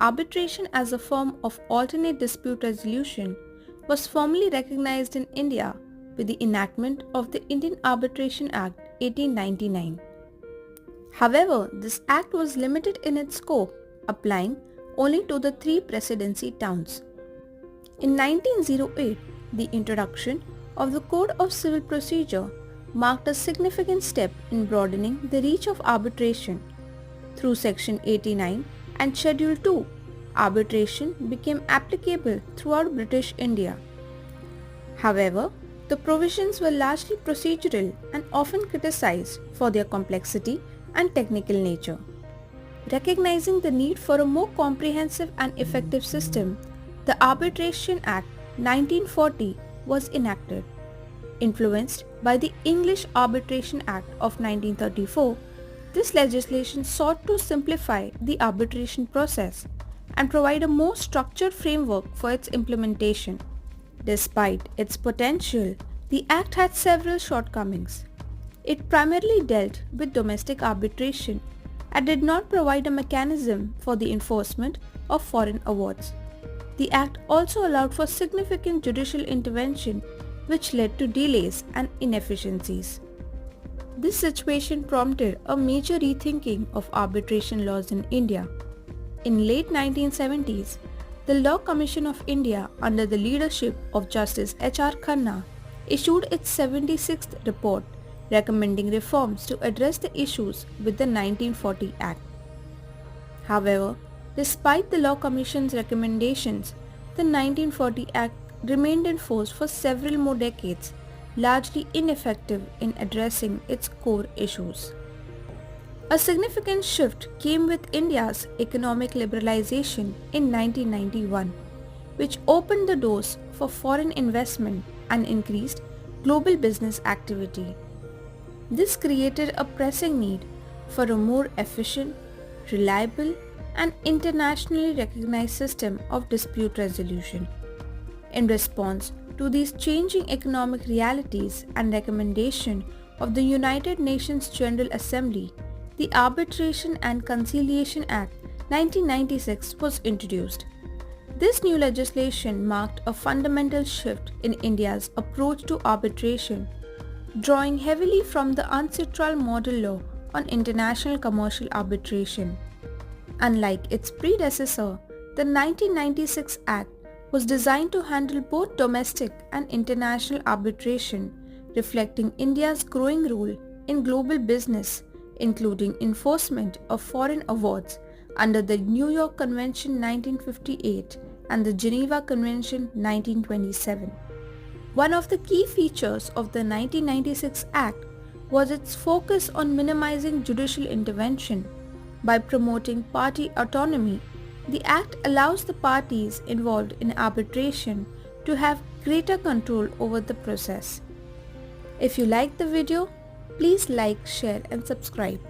arbitration as a form of alternate dispute resolution was formally recognized in India with the enactment of the Indian Arbitration Act 1899. However, this act was limited in its scope, applying only to the three presidency towns. In 1908, the introduction of the Code of Civil Procedure marked a significant step in broadening the reach of arbitration. Through Section 89 and Schedule 2, arbitration became applicable throughout British India. However, the provisions were largely procedural and often criticized for their complexity and technical nature. Recognizing the need for a more comprehensive and effective system, the Arbitration Act 1940 was enacted. Influenced by the English Arbitration Act of 1934, this legislation sought to simplify the arbitration process and provide a more structured framework for its implementation. Despite its potential, the Act had several shortcomings. It primarily dealt with domestic arbitration and did not provide a mechanism for the enforcement of foreign awards. The Act also allowed for significant judicial intervention, which led to delays and inefficiencies. This situation prompted a major rethinking of arbitration laws in India. In late 1970s, the Law Commission of India, under the leadership of Justice H.R. Khanna, issued its 76th report recommending reforms to address the issues with the 1940 Act. However, despite the Law Commission's recommendations, the 1940 Act remained in force for several more decades, largely ineffective in addressing its core issues. A significant shift came with India's economic liberalization in 1991, which opened the doors for foreign investment and increased global business activity. This created a pressing need for a more efficient, reliable, and internationally recognized system of dispute resolution. In response to these changing economic realities and recommendation of the United Nations General Assembly, the Arbitration and Conciliation Act 1996 was introduced. This new legislation marked a fundamental shift in India's approach to arbitration, drawing heavily from the ancestral model law on international commercial arbitration. Unlike its predecessor, the 1996 Act was designed to handle both domestic and international arbitration, reflecting India's growing role in global business, including enforcement of foreign awards under the New York Convention 1958 and the Geneva Convention 1927. One of the key features of the 1996 Act was its focus on minimizing judicial intervention. By promoting party autonomy, the Act allows the parties involved in arbitration to have greater control over the process. If you liked the video, please like, share and subscribe.